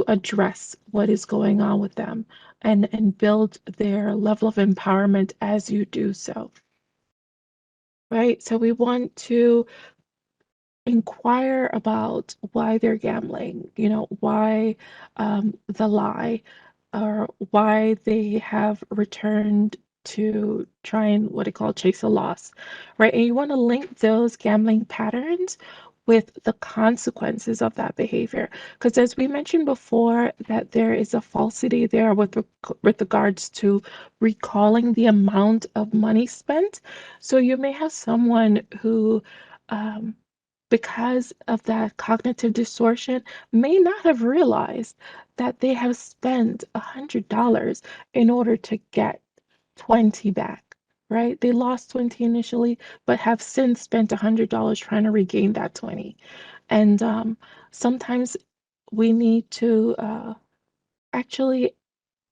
address what is going on with them and build their level of empowerment as you do so. Right? So we want to inquire about why they're gambling, why the lie, or why they have returned to try and what I call chase a loss, right? And you want to link those gambling patterns with the consequences of that behavior. Because as we mentioned before, that there is a falsity there with regards to recalling the amount of money spent. So you may have someone who because of that cognitive distortion, may not have realized that they have spent $100 in order to get 20 back, right? They lost 20 initially, but have since spent $100 trying to regain that 20. And sometimes we need to actually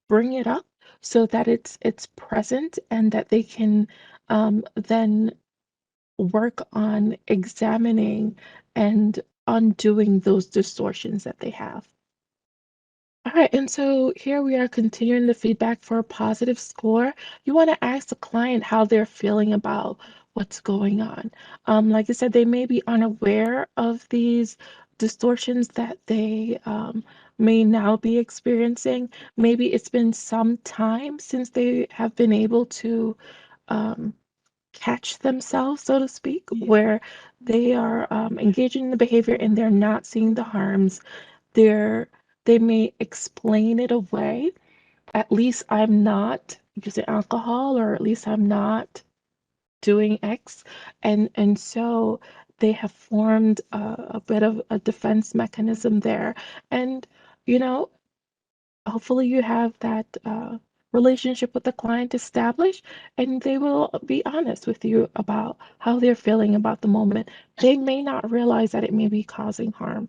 bring it up so that it's present and that they can then work on examining and undoing those distortions that they have. All right, and so here we are continuing the feedback for a positive score. You want to ask the client how they're feeling about what's going on. Like I said, they may be unaware of these distortions that they may now be experiencing. Maybe it's been some time since they have been able to um, catch themselves, so to speak, where they are engaging in the behavior and they're not seeing the harms. They may explain it away. At least I'm not using alcohol, or at least I'm not doing X. And so they have formed a bit of a defense mechanism there. And, you know, hopefully you have that relationship with the client established, and they will be honest with you about how they're feeling about the moment. They may not realize that it may be causing harm.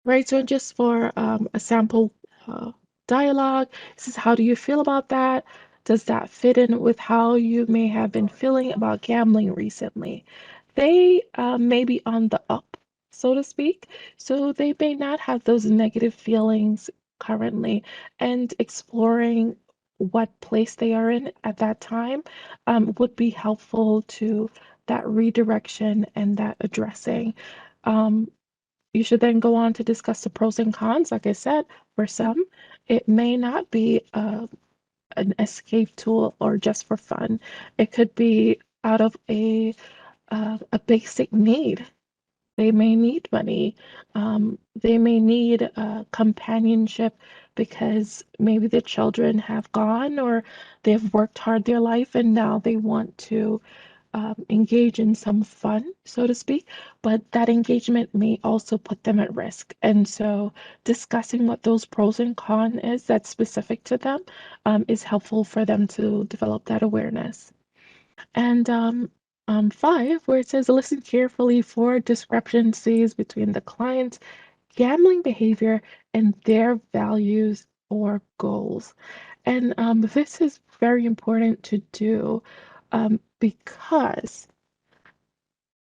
Right, so just for a sample dialogue, this is, how do you feel about that? Does that fit in with how you may have been feeling about gambling recently? They may be on the up, so to speak, so they may not have those negative feelings currently, and exploring what place they are in at that time would be helpful to that redirection and that addressing. Um, you should then go on to discuss the pros and cons. Like I said, for some, it may not be an escape tool or just for fun. It could be out of a basic need. They may need money. They may need companionship because maybe the children have gone, or they've worked hard their life and now they want to engage in some fun, so to speak, but that engagement may also put them at risk. And so discussing what those pros and cons is that's specific to them is helpful for them to develop that awareness. And 5, where it says listen carefully for discrepancies between the client's gambling behavior and their values or goals. And this is very important to do because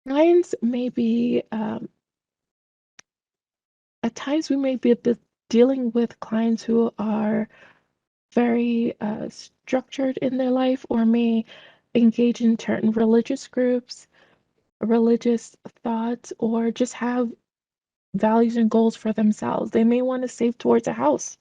clients may be, at times we may be a bit dealing with clients who are very structured in their life, or may engage in certain religious groups, religious thoughts, or just have values and goals for themselves. They may want to save towards a house.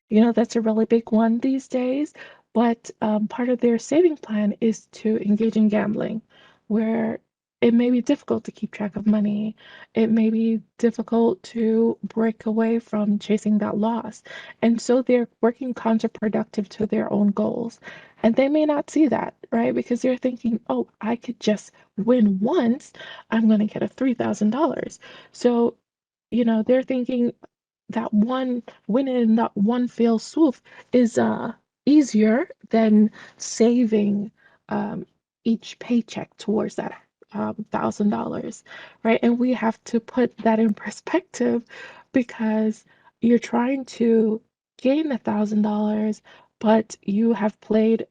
You know, that's a really big one these days. But part of their saving plan is to engage in gambling, where it may be difficult to keep track of money. It may be difficult to break away from chasing that loss. And so they're working counterproductive to their own goals. And they may not see that, right? Because they're thinking, oh, I could just win once. I'm going to get a $3,000. So, you know, they're thinking that one winning in that one fell swoop is easier than saving each paycheck towards that $1,000, right? And we have to put that in perspective, because you're trying to gain $1,000, but you have played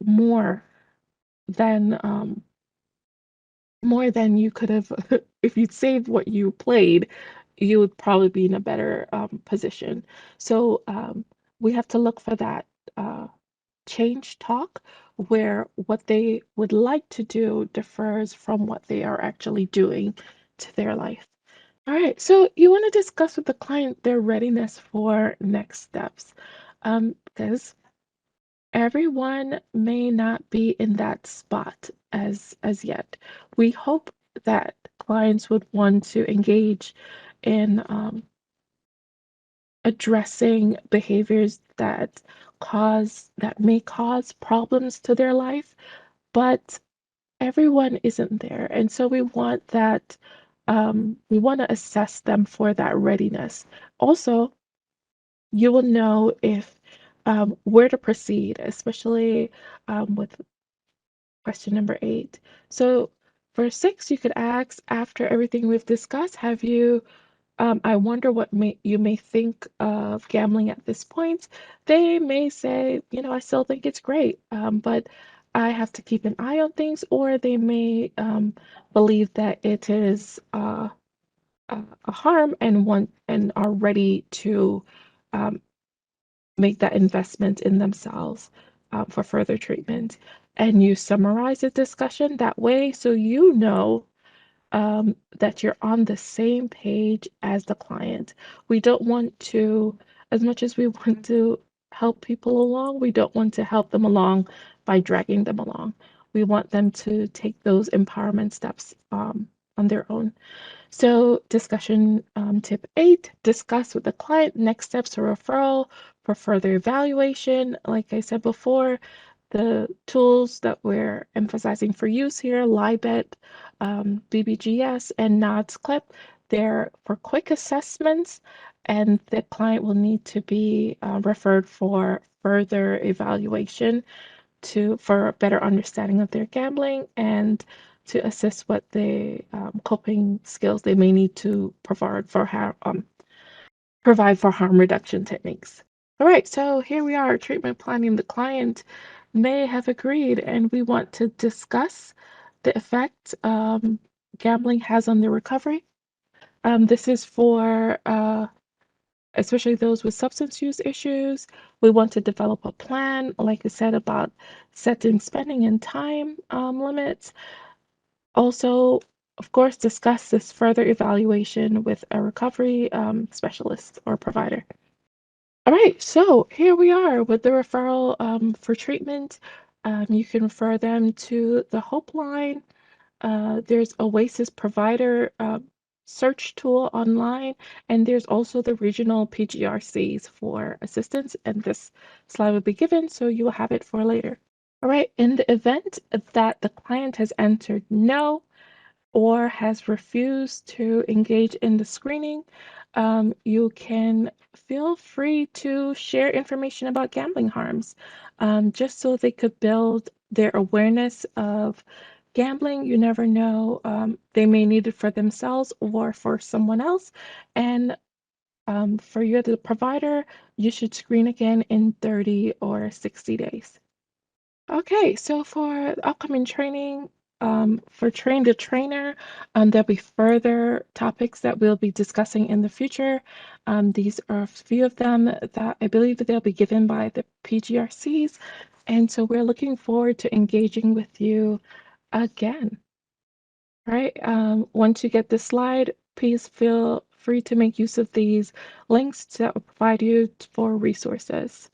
than more than you could have. If you'd saved what you played, you would probably be in a better position. So we have to look for that change talk, where what they would like to do differs from what they are actually doing to their life. All right, so you want to discuss with the client their readiness for next steps, because everyone may not be in that spot as yet. We hope that clients would want to engage in addressing behaviors that may cause problems to their life, but everyone isn't there. And so we want to assess them for that readiness. Also, you will know if where to proceed, especially with question number 8. So for 6, you could ask, after everything we've discussed, I wonder what you may think of gambling at this point. They may say, you know, I still think it's great, but I have to keep an eye on things, or they may believe that it is a harm and are ready to um, make that investment in themselves for further treatment. And you summarize the discussion that way, so you know that you're on the same page as the client. We don't want to, as much as we want to help people along, we don't want to help them along by dragging them along. we want them to take those empowerment steps on their own. So discussion tip 8, discuss with the client next steps for referral for further evaluation. Like I said before, the tools that we're emphasizing for use here, LIBET, PBGS, and NODS CLIP, they're for quick assessments, and the client will need to be referred for further evaluation for a better understanding of their gambling and to assess what the coping skills they may need to provide for harm reduction techniques. All right, so here we are, treatment planning. The client may have agreed, and we want to discuss the effect gambling has on their recovery. This is for especially those with substance use issues. We want to develop a plan, like I said, about setting spending and time limits. Also, of course, discuss this further evaluation with a recovery specialist or provider. All right, so here we are with the referral for treatment. You can refer them to the Hope Line. There's OASAS provider search tool online, and there's also the regional PGRCs for assistance, and this slide will be given, so you will have it for later. All right, in the event that the client has answered no or has refused to engage in the screening, you can feel free to share information about gambling harms, just so they could build their awareness of gambling. You never know, they may need it for themselves or for someone else. And for you, the provider, you should screen again in 30 or 60 days. Okay, so for upcoming training, for Train the Trainer, there'll be further topics that we'll be discussing in the future. These are a few of them that I believe that they'll be given by the PGRCs. And so we're looking forward to engaging with you again. Right? Once you get this slide, please feel free to make use of these links that will provide you for resources.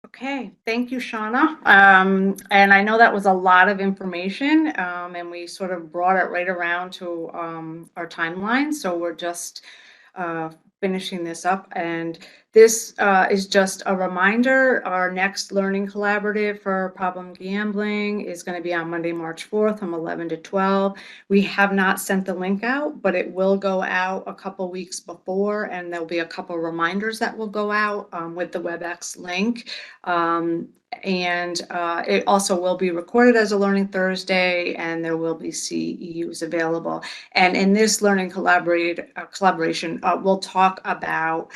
Okay, thank you, Shauna. And I know that was a lot of information, and we sort of brought it right around to our timeline. So we're just finishing this up, and this is just a reminder. Our next learning collaborative for problem gambling is going to be on Monday, March 4th from 11 to 12. We have not sent the link out, but it will go out a couple weeks before, and there'll be a couple reminders that will go out with the WebEx link. And it also will be recorded as a Learning Thursday, and there will be CEUs available. And in this learning collaboration, we'll talk about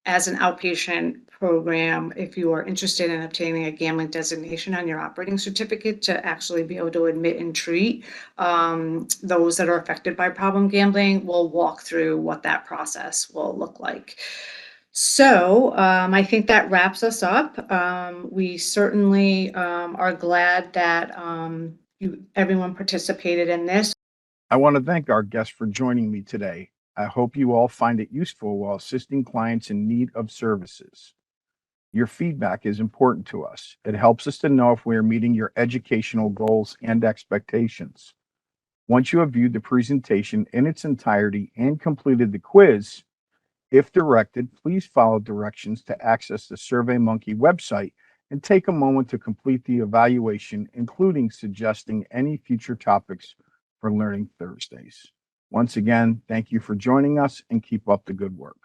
as an outpatient program, if you are interested in obtaining a gambling designation on your operating certificate to actually be able to admit and treat those that are affected by problem gambling, we'll walk through what that process will look like. So I think that wraps us up. We certainly are glad that everyone participated in this. I want to thank our guests for joining me today. I hope you all find it useful while assisting clients in need of services. Your feedback is important to us. It helps us to know if we are meeting your educational goals and expectations. Once you have viewed the presentation in its entirety and completed the quiz, if directed, please follow directions to access the SurveyMonkey website and take a moment to complete the evaluation, including suggesting any future topics for Learning Thursdays. Once again, thank you for joining us and keep up the good work.